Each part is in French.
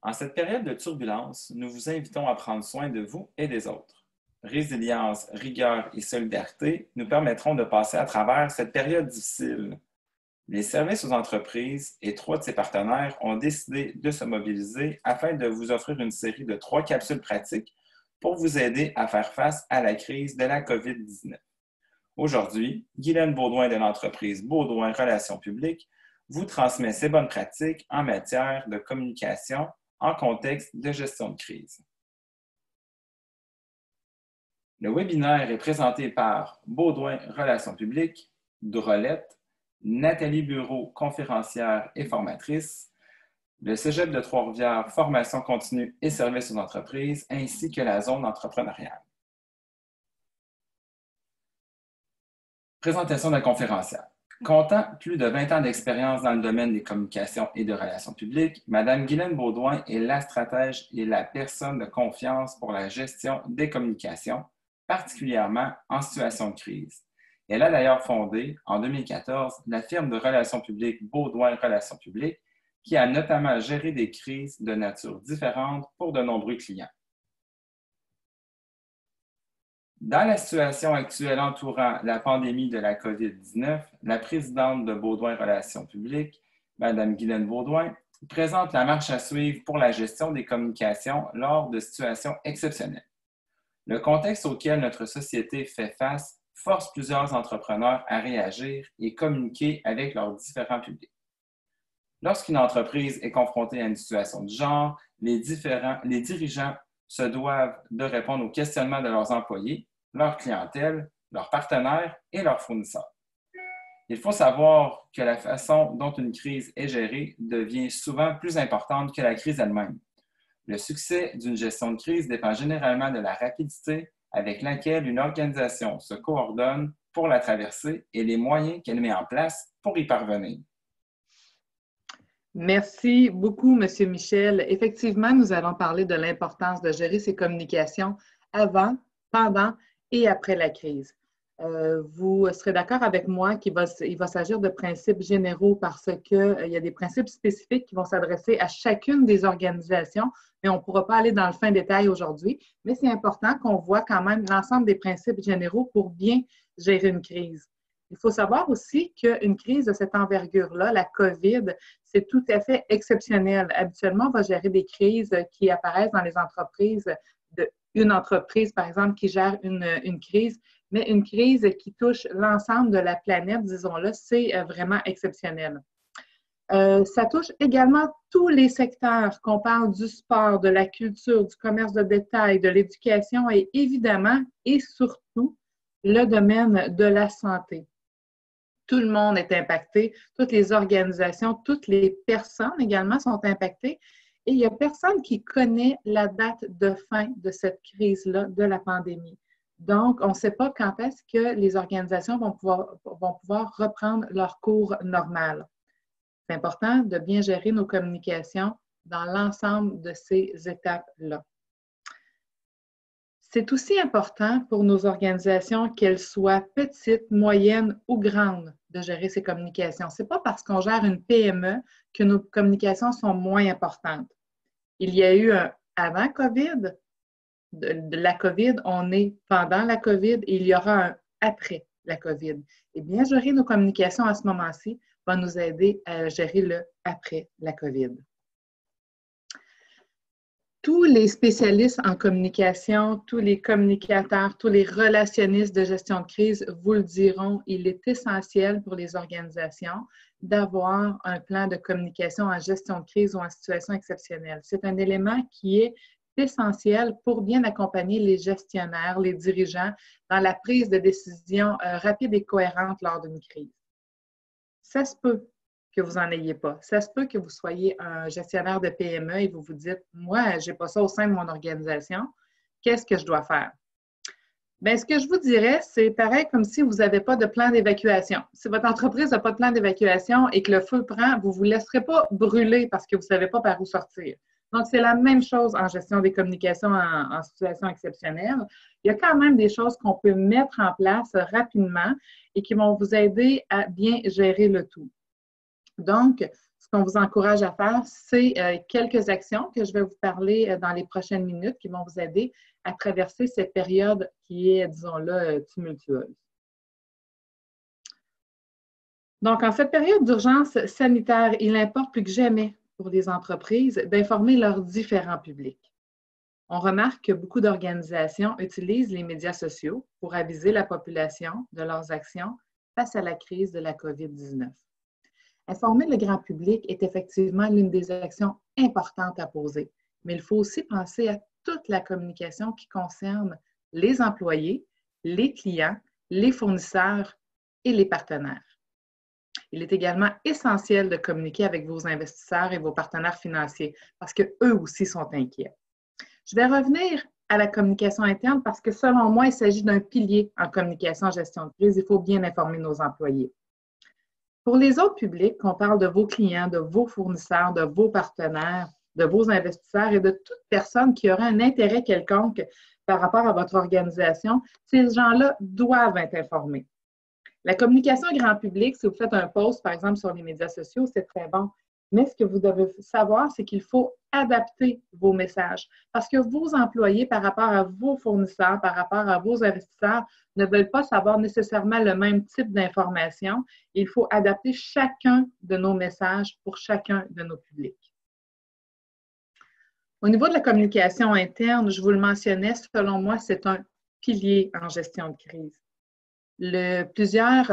En cette période de turbulence, nous vous invitons à prendre soin de vous et des autres. Résilience, rigueur et solidarité nous permettront de passer à travers cette période difficile. Les services aux entreprises et 3 de ses partenaires ont décidé de se mobiliser afin de vous offrir une série de 3 capsules pratiques pour vous aider à faire face à la crise de la COVID-19. Aujourd'hui, Guylaine Baudouin de l'entreprise Baudouin Relations publiques vous transmet ses bonnes pratiques en matière de communication en contexte de gestion de crise. Le webinaire est présenté par Baudouin Relations publiques, Drolette, Nathalie Bureau, conférencière et formatrice, le Cégep de Trois-Rivières, formation continue et services aux entreprises, ainsi que la zone entrepreneuriale. Présentation de la conférencière. Comptant plus de 20 ans d'expérience dans le domaine des communications et de relations publiques, Mme Guylaine Baudouin est la stratège et la personne de confiance pour la gestion des communications, particulièrement en situation de crise. Elle a d'ailleurs fondé, en 2014, la firme de relations publiques Baudouin Relations publiques, qui a notamment géré des crises de nature différente pour de nombreux clients. Dans la situation actuelle entourant la pandémie de la COVID-19, la présidente de Baudouin Relations publiques, Mme Guylaine Baudouin, présente la marche à suivre pour la gestion des communications lors de situations exceptionnelles. Le contexte auquel notre société fait face force plusieurs entrepreneurs à réagir et communiquer avec leurs différents publics. Lorsqu'une entreprise est confrontée à une situation du genre, les dirigeants se doivent de répondre aux questionnements de leurs employés, leur clientèle, leurs partenaires et leurs fournisseurs. Il faut savoir que la façon dont une crise est gérée devient souvent plus importante que la crise elle-même. Le succès d'une gestion de crise dépend généralement de la rapidité avec laquelle une organisation se coordonne pour la traverser et les moyens qu'elle met en place pour y parvenir. Merci beaucoup, M. Michel. Effectivement, nous allons parler de l'importance de gérer ses communications avant, pendant et après la crise. Vous serez d'accord avec moi qu'il va s'agir de principes généraux parce qu'il y a des principes spécifiques qui vont s'adresser à chacune des organisations, mais on ne pourra pas aller dans le fin détail aujourd'hui. Mais c'est important qu'on voit quand même l'ensemble des principes généraux pour bien gérer une crise. Il faut savoir aussi qu'une crise de cette envergure-là, la COVID, c'est tout à fait exceptionnel. Habituellement, on va gérer des crises qui apparaissent dans les entreprises, une entreprise, par exemple, qui gère une crise, mais une crise qui touche l'ensemble de la planète, disons-le, c'est vraiment exceptionnel. Ça touche également tous les secteurs, qu'on parle du sport, de la culture, du commerce de détail, de l'éducation et évidemment et surtout le domaine de la santé. Tout le monde est impacté, toutes les organisations, toutes les personnes également sont impactées et il n'y a personne qui connaît la date de fin de cette crise-là, de la pandémie. Donc, on ne sait pas quand est-ce que les organisations vont pouvoir reprendre leur cours normal. C'est important de bien gérer nos communications dans l'ensemble de ces étapes-là. C'est aussi important pour nos organisations, qu'elles soient petites, moyennes ou grandes, de gérer ces communications. Ce n'est pas parce qu'on gère une PME que nos communications sont moins importantes. Il y a eu un avant COVID, de la COVID, on est pendant la COVID et il y aura un après la COVID. Et bien gérer nos communications à ce moment-ci va nous aider à gérer le après la COVID. Tous les spécialistes en communication, tous les communicateurs, tous les relationnistes de gestion de crise vous le diront, il est essentiel pour les organisations d'avoir un plan de communication en gestion de crise ou en situation exceptionnelle. C'est un élément qui est essentiel pour bien accompagner les gestionnaires, les dirigeants dans la prise de décision rapide et cohérente lors d'une crise. Ça se peut que vous n'en ayez pas. Ça se peut que vous soyez un gestionnaire de PME et vous vous dites, moi, je n'ai pas ça au sein de mon organisation, qu'est-ce que je dois faire? Bien, ce que je vous dirais, c'est pareil comme si vous n'avez pas de plan d'évacuation. Si votre entreprise n'a pas de plan d'évacuation et que le feu prend, vous ne vous laisserez pas brûler parce que vous ne savez pas par où sortir. Donc, c'est la même chose en gestion des communications en situation exceptionnelle. Il y a quand même des choses qu'on peut mettre en place rapidement et qui vont vous aider à bien gérer le tout. Donc, ce qu'on vous encourage à faire, c'est quelques actions que je vais vous parler dans les prochaines minutes qui vont vous aider à traverser cette période qui est, disons-le, tumultueuse. Donc, en cette période d'urgence sanitaire, il importe plus que jamais pour les entreprises d'informer leurs différents publics. On remarque que beaucoup d'organisations utilisent les médias sociaux pour aviser la population de leurs actions face à la crise de la COVID-19. Informer le grand public est effectivement l'une des actions importantes à poser, mais il faut aussi penser à toute la communication qui concerne les employés, les clients, les fournisseurs et les partenaires. Il est également essentiel de communiquer avec vos investisseurs et vos partenaires financiers parce qu'eux aussi sont inquiets. Je vais revenir à la communication interne parce que selon moi, il s'agit d'un pilier en communication en gestion de crise. Il faut bien informer nos employés. Pour les autres publics, on parle de vos clients, de vos fournisseurs, de vos partenaires, de vos investisseurs et de toute personne qui aurait un intérêt quelconque par rapport à votre organisation, ces gens-là doivent être informés. La communication grand public, si vous faites un post, par exemple, sur les médias sociaux, c'est très bon. Mais ce que vous devez savoir, c'est qu'il faut adapter vos messages parce que vos employés, par rapport à vos fournisseurs, par rapport à vos investisseurs, ne veulent pas savoir nécessairement le même type d'information. Il faut adapter chacun de nos messages pour chacun de nos publics. Au niveau de la communication interne, je vous le mentionnais, selon moi, c'est un pilier en gestion de crise.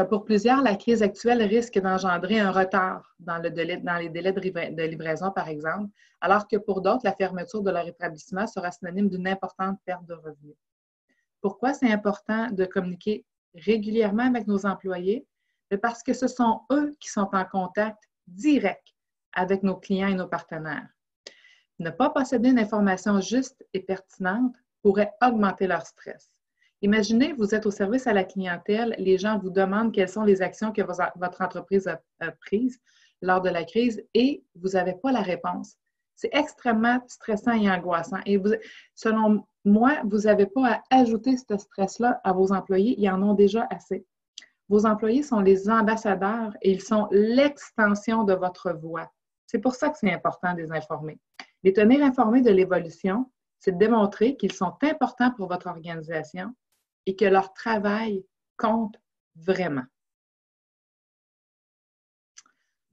Pour plusieurs, la crise actuelle risque d'engendrer un retard dans les délais de livraison, par exemple, alors que pour d'autres, la fermeture de leur établissement sera synonyme d'une importante perte de revenus. Pourquoi c'est important de communiquer régulièrement avec nos employés? Parce que ce sont eux qui sont en contact direct avec nos clients et nos partenaires. Ne pas posséder une information juste et pertinente pourrait augmenter leur stress. Imaginez, vous êtes au service à la clientèle, les gens vous demandent quelles sont les actions que votre entreprise a prises lors de la crise et vous n'avez pas la réponse. C'est extrêmement stressant et angoissant. Et selon moi, vous n'avez pas à ajouter ce stress-là à vos employés, ils en ont déjà assez. Vos employés sont les ambassadeurs et ils sont l'extension de votre voix. C'est pour ça que c'est important de les informer. Les tenir informés de l'évolution, c'est de démontrer qu'ils sont importants pour votre organisation et que leur travail compte vraiment.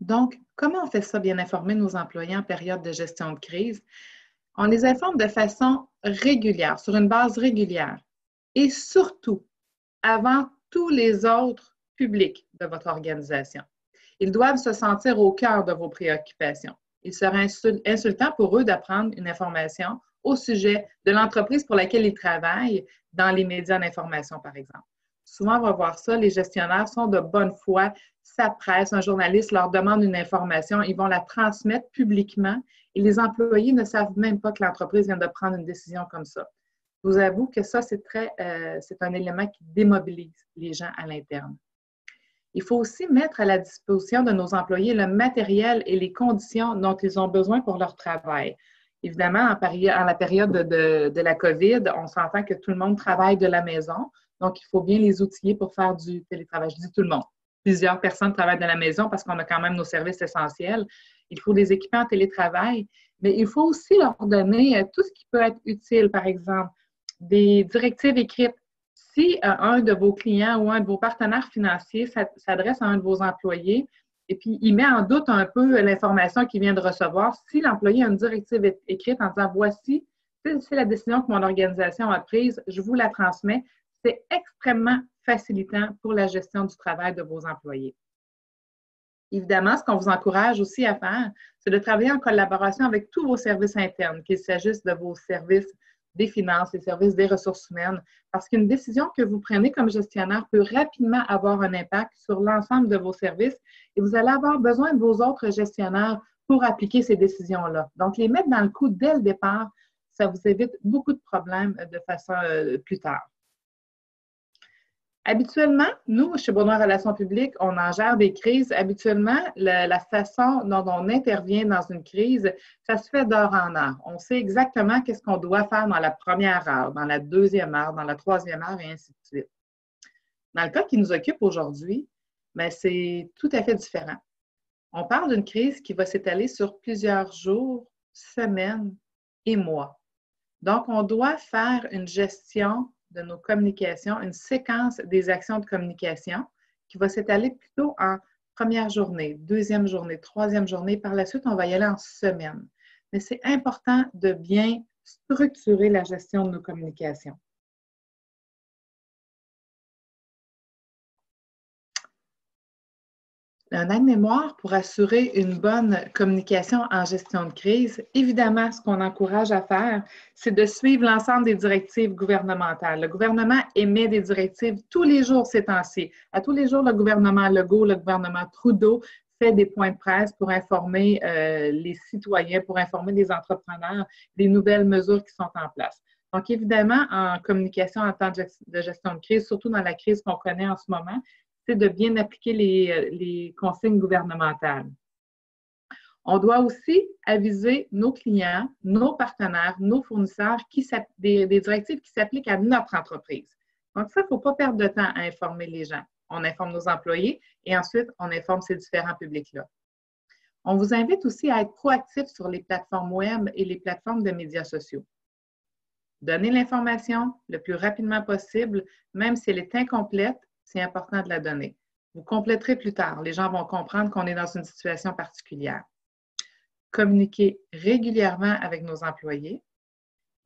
Donc, comment on fait ça, bien informer nos employés en période de gestion de crise? On les informe de façon régulière, sur une base régulière, et surtout avant tous les autres publics de votre organisation. Ils doivent se sentir au cœur de vos préoccupations. Il serait insultant pour eux d'apprendre une information au sujet de l'entreprise pour laquelle ils travaillent dans les médias d'information, par exemple. Souvent, on va voir ça, les gestionnaires sont de bonne foi, s'appressent, un journaliste leur demande une information, ils vont la transmettre publiquement et les employés ne savent même pas que l'entreprise vient de prendre une décision comme ça. Je vous avoue que ça, c'est un élément qui démobilise les gens à l'interne. Il faut aussi mettre à la disposition de nos employés le matériel et les conditions dont ils ont besoin pour leur travail. Évidemment, en la période de la COVID, on s'entend que tout le monde travaille de la maison, donc il faut bien les outiller pour faire du télétravail. Je dis tout le monde. Plusieurs personnes travaillent de la maison parce qu'on a quand même nos services essentiels. Il faut les équiper en télétravail, mais il faut aussi leur donner tout ce qui peut être utile, par exemple, des directives écrites. Si un de vos clients ou un de vos partenaires financiers s'adresse à un de vos employés et puis il met en doute un peu l'information qu'il vient de recevoir, si l'employé a une directive écrite en disant « Voici, c'est la décision que mon organisation a prise, je vous la transmets », c'est extrêmement facilitant pour la gestion du travail de vos employés. Évidemment, ce qu'on vous encourage aussi à faire, c'est de travailler en collaboration avec tous vos services internes, qu'il s'agisse de vos services des finances, des services des ressources humaines, parce qu'une décision que vous prenez comme gestionnaire peut rapidement avoir un impact sur l'ensemble de vos services et vous allez avoir besoin de vos autres gestionnaires pour appliquer ces décisions-là. Donc, les mettre dans le coup dès le départ, ça vous évite beaucoup de problèmes de façon plus tard. Habituellement, nous, chez Baudouin Relations publiques, on en gère des crises. Habituellement, la façon dont on intervient dans une crise, ça se fait d'heure en heure. On sait exactement qu'est-ce qu'on doit faire dans la première heure, dans la deuxième heure, dans la troisième heure, et ainsi de suite. Dans le cas qui nous occupe aujourd'hui, c'est tout à fait différent. On parle d'une crise qui va s'étaler sur plusieurs jours, semaines et mois. Donc, on doit faire une gestion de nos communications, une séquence des actions de communication qui va s'étaler plutôt en première journée, deuxième journée, troisième journée. Par la suite, on va y aller en semaine. Mais c'est important de bien structurer la gestion de nos communications. Un aide-mémoire pour assurer une bonne communication en gestion de crise. Évidemment, ce qu'on encourage à faire, c'est de suivre l'ensemble des directives gouvernementales. Le gouvernement émet des directives tous les jours ces temps-ci. À tous les jours, le gouvernement Legault, le gouvernement Trudeau fait des points de presse pour informer les citoyens, pour informer les entrepreneurs des nouvelles mesures qui sont en place. Donc, évidemment, en communication en temps de gestion de crise, surtout dans la crise qu'on connaît en ce moment, c'est de bien appliquer les consignes gouvernementales. On doit aussi aviser nos clients, nos partenaires, nos fournisseurs des directives qui s'appliquent à notre entreprise. Donc ça, il ne faut pas perdre de temps à informer les gens. On informe nos employés et ensuite, on informe ces différents publics-là. On vous invite aussi à être proactif sur les plateformes web et les plateformes de médias sociaux. Donnez l'information le plus rapidement possible, même si elle est incomplète, c'est important de la donner. Vous compléterez plus tard. Les gens vont comprendre qu'on est dans une situation particulière. Communiquez régulièrement avec nos employés.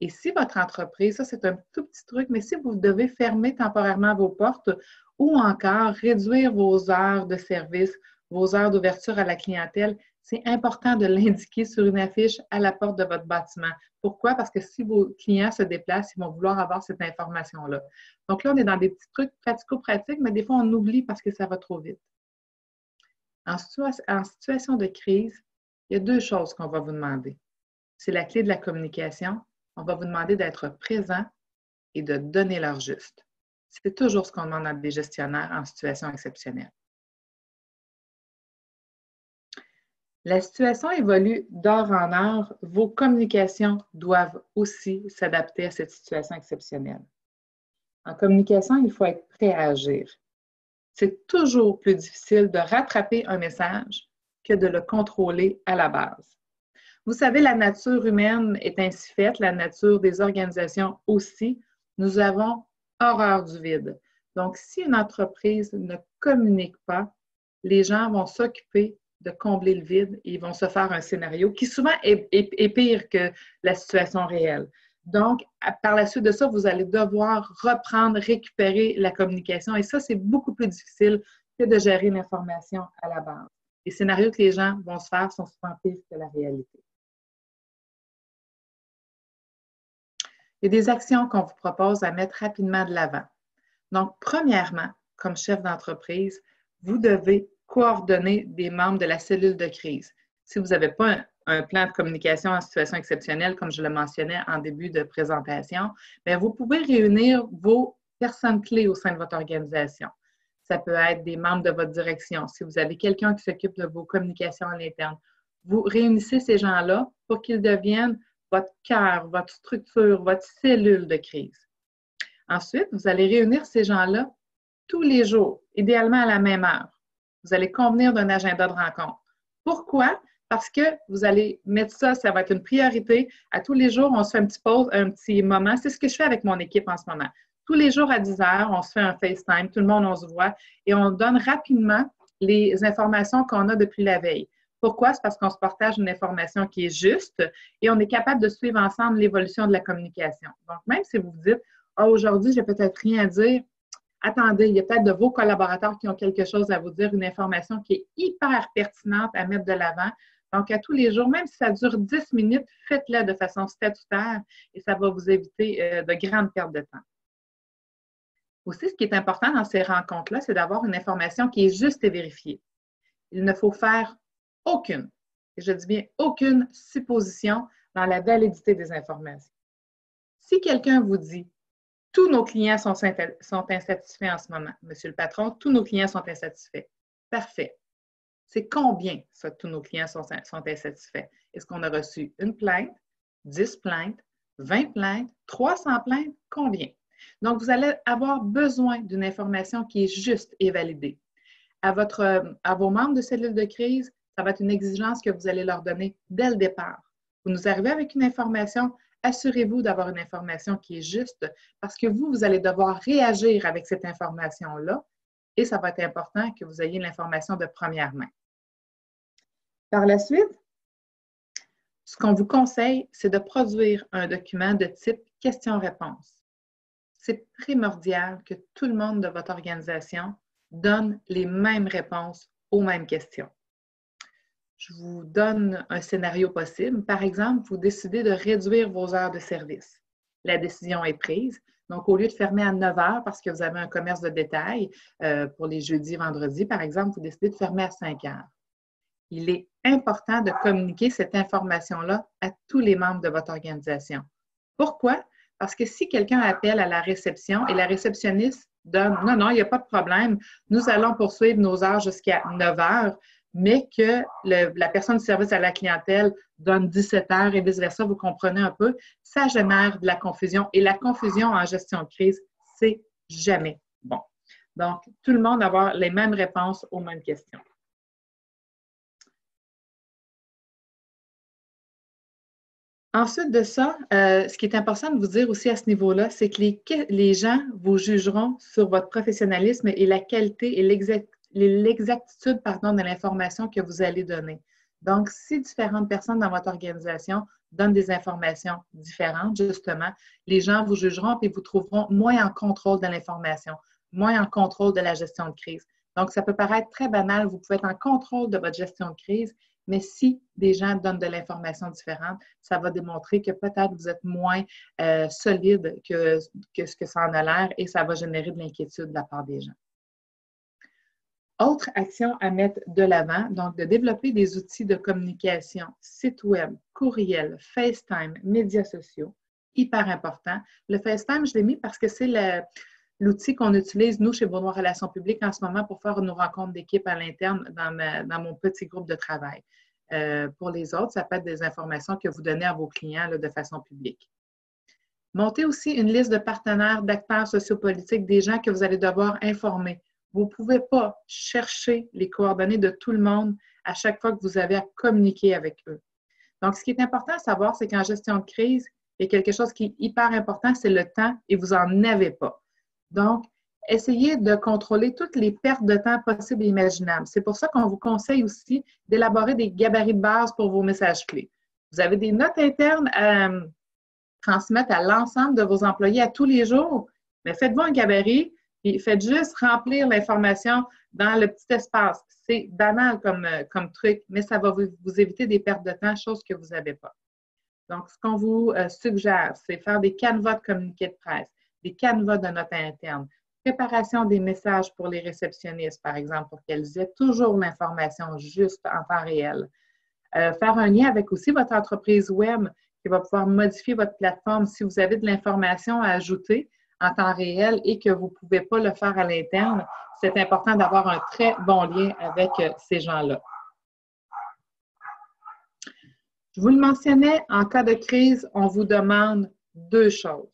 Et si votre entreprise, ça c'est un tout petit truc, mais si vous devez fermer temporairement vos portes ou encore réduire vos heures de service, vos heures d'ouverture à la clientèle, c'est important de l'indiquer sur une affiche à la porte de votre bâtiment. Pourquoi? Parce que si vos clients se déplacent, ils vont vouloir avoir cette information-là. Donc là, on est dans des petits trucs pratico-pratiques, mais des fois, on oublie parce que ça va trop vite. En situation de crise, il y a deux choses qu'on va vous demander. C'est la clé de la communication. On va vous demander d'être présent et de donner l'heure juste. C'est toujours ce qu'on demande à des gestionnaires en situation exceptionnelle. La situation évolue d'heure en heure. Vos communications doivent aussi s'adapter à cette situation exceptionnelle. En communication, il faut être prêt à agir. C'est toujours plus difficile de rattraper un message que de le contrôler à la base. Vous savez, la nature humaine est ainsi faite, la nature des organisations aussi. Nous avons horreur du vide. Donc, si une entreprise ne communique pas, les gens vont s'occuper de combler le vide et ils vont se faire un scénario qui souvent est pire que la situation réelle. Donc, par la suite de ça, vous allez devoir reprendre, récupérer la communication et ça, c'est beaucoup plus difficile que de gérer l'information à la base. Les scénarios que les gens vont se faire sont souvent pires que la réalité. Il y a des actions qu'on vous propose à mettre rapidement de l'avant. Donc, premièrement, comme chef d'entreprise, vous devez coordonner des membres de la cellule de crise. Si vous n'avez pas un plan de communication en situation exceptionnelle, comme je le mentionnais en début de présentation, bien, vous pouvez réunir vos personnes clés au sein de votre organisation. Ça peut être des membres de votre direction. Si vous avez quelqu'un qui s'occupe de vos communications à l'interne, vous réunissez ces gens-là pour qu'ils deviennent votre cœur, votre structure, votre cellule de crise. Ensuite, vous allez réunir ces gens-là tous les jours, idéalement à la même heure. Vous allez convenir d'un agenda de rencontre. Pourquoi? Parce que vous allez mettre ça, ça va être une priorité. À tous les jours, on se fait un petit pause, un petit moment. C'est ce que je fais avec mon équipe en ce moment. Tous les jours à 10 heures, on se fait un FaceTime, tout le monde, on se voit et on donne rapidement les informations qu'on a depuis la veille. Pourquoi? C'est parce qu'on se partage une information qui est juste et on est capable de suivre ensemble l'évolution de la communication. Donc, même si vous vous dites, « Ah, aujourd'hui, j'ai peut-être rien à dire », attendez, il y a peut-être de vos collaborateurs qui ont quelque chose à vous dire, une information qui est hyper pertinente à mettre de l'avant. Donc, à tous les jours, même si ça dure 10 minutes, faites-le de façon statutaire et ça va vous éviter de grandes pertes de temps. Aussi, ce qui est important dans ces rencontres-là, c'est d'avoir une information qui est juste et vérifiée. Il ne faut faire aucune, et je dis bien aucune supposition dans la validité des informations. Si quelqu'un vous dit « Tous nos clients sont insatisfaits en ce moment. Monsieur le patron, tous nos clients sont insatisfaits. » Parfait. C'est combien, ça, tous nos clients sont insatisfaits? Est-ce qu'on a reçu une plainte, 10 plaintes, 20 plaintes, 300 plaintes? Combien? Donc, vous allez avoir besoin d'une information qui est juste et validée. À vos membres de cellule de crise, Ça va être une exigence que vous allez leur donner dès le départ. Vous nous arrivez avec une information, assurez-vous d'avoir une information qui est juste parce que vous allez devoir réagir avec cette information-là et ça va être important que vous ayez l'information de première main. Par la suite, ce qu'on vous conseille, c'est de produire un document de type question-réponse. C'est primordial que tout le monde de votre organisation donne les mêmes réponses aux mêmes questions. Je vous donne un scénario possible. Par exemple, vous décidez de réduire vos heures de service. La décision est prise. Donc, au lieu de fermer à 9 heures parce que vous avez un commerce de détail pour les jeudis, vendredis, par exemple, vous décidez de fermer à 5 heures. Il est important de communiquer cette information-là à tous les membres de votre organisation. Pourquoi? Parce que si quelqu'un appelle à la réception et la réceptionniste donne « Non, non, il n'y a pas de problème, nous allons poursuivre nos heures jusqu'à 9 heures », mais que la personne de service à la clientèle donne 17 heures et vice-versa, vous comprenez un peu, ça génère de la confusion. Et la confusion en gestion de crise, c'est jamais bon. Donc, tout le monde avoir les mêmes réponses aux mêmes questions. Ensuite de ça, ce qui est important de vous dire aussi à ce niveau-là, c'est que les gens vous jugeront sur votre professionnalisme et la qualité et l'exactitude de l'information que vous allez donner. Donc, si différentes personnes dans votre organisation donnent des informations différentes, justement, les gens vous jugeront et vous trouveront moins en contrôle de l'information, moins en contrôle de la gestion de crise. Donc, ça peut paraître très banal, vous pouvez être en contrôle de votre gestion de crise, mais si des gens donnent de l'information différente, ça va démontrer que peut-être vous êtes moins solide que ce que ça en a l'air et ça va générer de l'inquiétude de la part des gens. Autre action à mettre de l'avant, donc de développer des outils de communication, site web, courriel, FaceTime, médias sociaux, hyper important. Le FaceTime, je l'ai mis parce que c'est l'outil qu'on utilise, nous, chez Baudouin Relations publiques, en ce moment, pour faire nos rencontres d'équipe à l'interne dans mon petit groupe de travail. Pour les autres, ça peut être des informations que vous donnez à vos clients là, de façon publique. Montez aussi une liste de partenaires, d'acteurs sociopolitiques, des gens que vous allez devoir informer. Vous ne pouvez pas chercher les coordonnées de tout le monde à chaque fois que vous avez à communiquer avec eux. Donc, ce qui est important à savoir, c'est qu'en gestion de crise, il y a quelque chose qui est hyper important, c'est le temps et vous n'en avez pas. Donc, essayez de contrôler toutes les pertes de temps possibles et imaginables. C'est pour ça qu'on vous conseille aussi d'élaborer des gabarits de base pour vos messages clés. Vous avez des notes internes à transmettre à l'ensemble de vos employés à tous les jours, mais faites-vous un gabarit et faites juste remplir l'information dans le petit espace. C'est banal comme truc, mais ça va vous éviter des pertes de temps, chose que vous n'avez pas. Donc, ce qu'on vous suggère, c'est faire des canevas de communiqués de presse, des canevas de notes internes, préparation des messages pour les réceptionnistes, par exemple, pour qu'elles aient toujours l'information juste en temps réel. Faire un lien avec aussi votre entreprise web qui va pouvoir modifier votre plateforme si vous avez de l'information à ajouter en temps réel et que vous ne pouvez pas le faire à l'interne. C'est important d'avoir un très bon lien avec ces gens-là. Je vous le mentionnais, en cas de crise, on vous demande deux choses.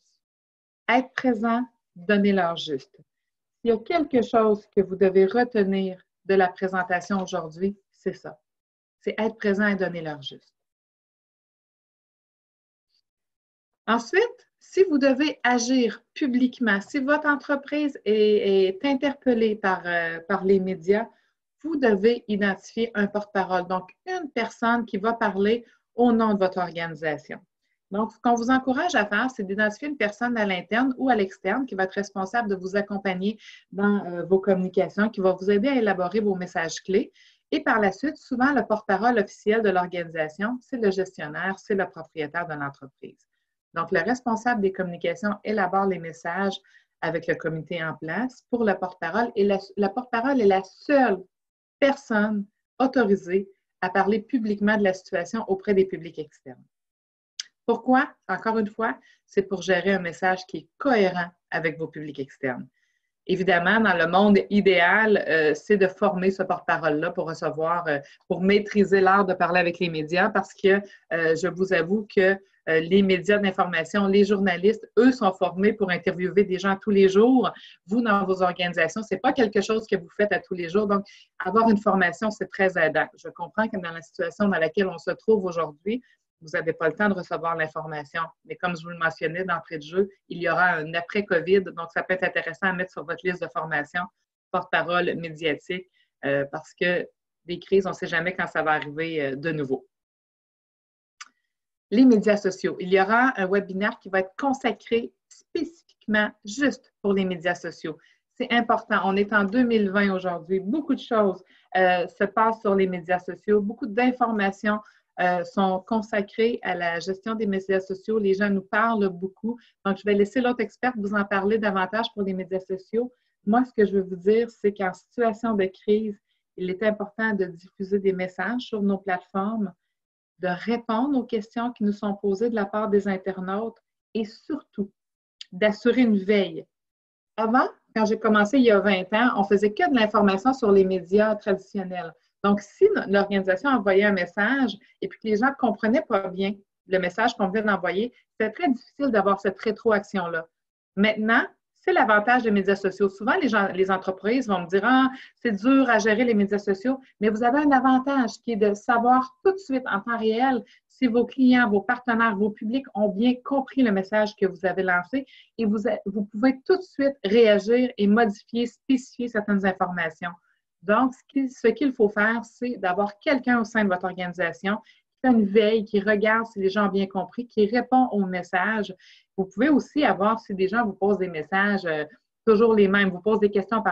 Être présent, donner l'heure juste. S'il y a quelque chose que vous devez retenir de la présentation aujourd'hui, c'est ça. C'est être présent et donner l'heure juste. Ensuite, si vous devez agir publiquement, si votre entreprise est interpellée par les médias, vous devez identifier un porte-parole, donc une personne qui va parler au nom de votre organisation. Donc, ce qu'on vous encourage à faire, c'est d'identifier une personne à l'interne ou à l'externe qui va être responsable de vous accompagner dans vos communications, qui va vous aider à élaborer vos messages clés. Et par la suite, souvent, le porte-parole officiel de l'organisation, c'est le gestionnaire, c'est le propriétaire de l'entreprise. Donc, le responsable des communications élabore les messages avec le comité en place pour le porte-parole. Et la porte-parole est la seule personne autorisée à parler publiquement de la situation auprès des publics externes. Pourquoi? Encore une fois, c'est pour gérer un message qui est cohérent avec vos publics externes. Évidemment, dans le monde idéal, c'est de former ce porte-parole-là pour recevoir, pour maîtriser l'art de parler avec les médias parce que je vous avoue que les médias d'information, les journalistes, eux, sont formés pour interviewer des gens tous les jours. Vous, dans vos organisations, ce n'est pas quelque chose que vous faites à tous les jours. Donc, avoir une formation, c'est très aidant. Je comprends que dans la situation dans laquelle on se trouve aujourd'hui, vous n'avez pas le temps de recevoir l'information. Mais comme je vous le mentionnais d'entrée de jeu, il y aura un après-COVID, donc ça peut être intéressant à mettre sur votre liste de formation, porte-parole médiatique, parce que des crises, on ne sait jamais quand ça va arriver de nouveau. Les médias sociaux. Il y aura un webinaire qui va être consacré spécifiquement juste pour les médias sociaux. C'est important. On est en 2020 aujourd'hui. Beaucoup de choses se passent sur les médias sociaux. Beaucoup d'informations sont consacrés à la gestion des médias sociaux. Les gens nous parlent beaucoup. Donc, je vais laisser l'autre experte vous en parler davantage pour les médias sociaux. Moi, ce que je veux vous dire, c'est qu'en situation de crise, il est important de diffuser des messages sur nos plateformes, de répondre aux questions qui nous sont posées de la part des internautes et surtout d'assurer une veille. Avant, quand j'ai commencé il y a 20 ans, on faisait que de l'information sur les médias traditionnels. Donc, si l'organisation envoyait un message et puis que les gens ne comprenaient pas bien le message qu'on venait d'envoyer, c'était très difficile d'avoir cette rétroaction-là. Maintenant, c'est l'avantage des médias sociaux. Souvent, les entreprises vont me dire « Ah, c'est dur à gérer les médias sociaux », mais vous avez un avantage qui est de savoir tout de suite en temps réel si vos clients, vos partenaires, vos publics ont bien compris le message que vous avez lancé et vous pouvez tout de suite réagir et modifier, spécifier certaines informations. Donc, ce qu'il faut faire, c'est d'avoir quelqu'un au sein de votre organisation qui fait une veille, qui regarde si les gens ont bien compris, qui répond aux messages. Vous pouvez aussi avoir, si des gens vous posent des messages, toujours les mêmes, vous posent des questions,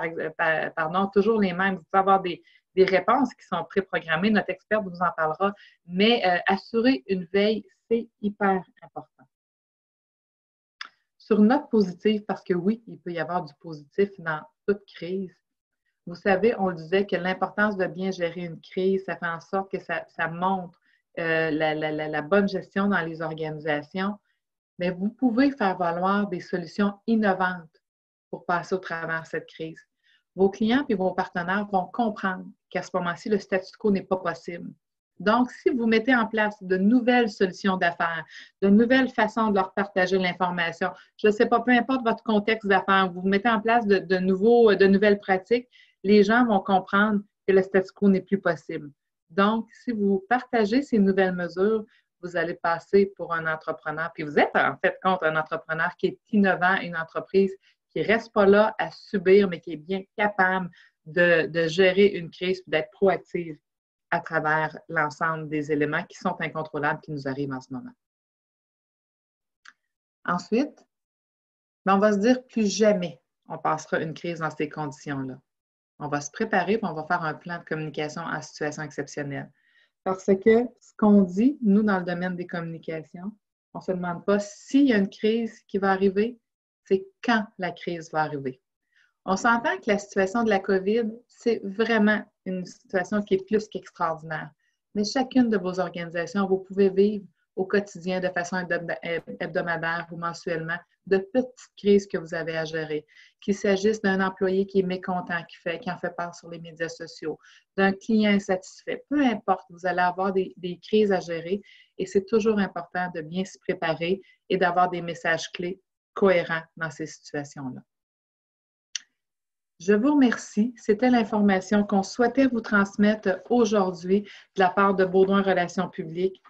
toujours les mêmes. Vous pouvez avoir des réponses qui sont préprogrammées. Notre experte vous en parlera. Mais assurer une veille, c'est hyper important. Sur une note positive, parce que oui, il peut y avoir du positif dans toute crise. Vous savez, on le disait que l'importance de bien gérer une crise, ça fait en sorte que ça montre la bonne gestion dans les organisations. Mais vous pouvez faire valoir des solutions innovantes pour passer au travers de cette crise. Vos clients et vos partenaires vont comprendre qu'à ce moment-ci, le statu quo n'est pas possible. Donc, si vous mettez en place de nouvelles solutions d'affaires, de nouvelles façons de leur partager l'information, je ne sais pas, peu importe votre contexte d'affaires, vous mettez en place de nouvelles pratiques, les gens vont comprendre que le statu quo n'est plus possible. Donc, si vous partagez ces nouvelles mesures, vous allez passer pour un entrepreneur. Puis vous êtes en fait contre un entrepreneur qui est innovant, une entreprise qui ne reste pas là à subir, mais qui est bien capable de gérer une crise et d'être proactive à travers l'ensemble des éléments qui sont incontrôlables qui nous arrivent en ce moment. Ensuite, on va se dire plus jamais on passera une crise dans ces conditions-là. On va se préparer et on va faire un plan de communication en situation exceptionnelle. Parce que ce qu'on dit, nous, dans le domaine des communications, on ne se demande pas s'il y a une crise qui va arriver, c'est quand la crise va arriver. On s'entend que la situation de la COVID, c'est vraiment une situation qui est plus qu'extraordinaire. Mais chacune de vos organisations, vous pouvez vivre au quotidien de façon hebdomadaire ou mensuellement de petites crises que vous avez à gérer. Qu'il s'agisse d'un employé qui est mécontent, qui en fait part sur les médias sociaux, d'un client insatisfait, peu importe, vous allez avoir des crises à gérer et c'est toujours important de bien se préparer et d'avoir des messages clés cohérents dans ces situations-là. Je vous remercie. C'était l'information qu'on souhaitait vous transmettre aujourd'hui de la part de Beaudoin Relations publiques.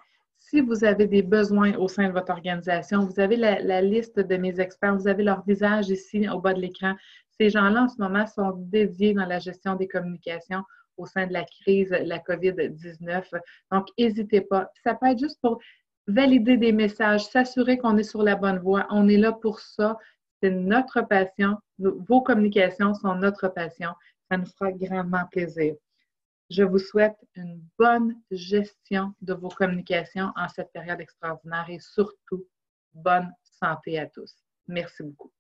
Si vous avez des besoins au sein de votre organisation, vous avez la liste de mes experts, vous avez leur visage ici au bas de l'écran. Ces gens-là, en ce moment, sont dédiés dans la gestion des communications au sein de la crise, la COVID-19. Donc, n'hésitez pas. Ça peut être juste pour valider des messages, s'assurer qu'on est sur la bonne voie. On est là pour ça. C'est notre passion. Vos communications sont notre passion. Ça nous fera grandement plaisir. Je vous souhaite une bonne gestion de vos communications en cette période extraordinaire et surtout, bonne santé à tous. Merci beaucoup.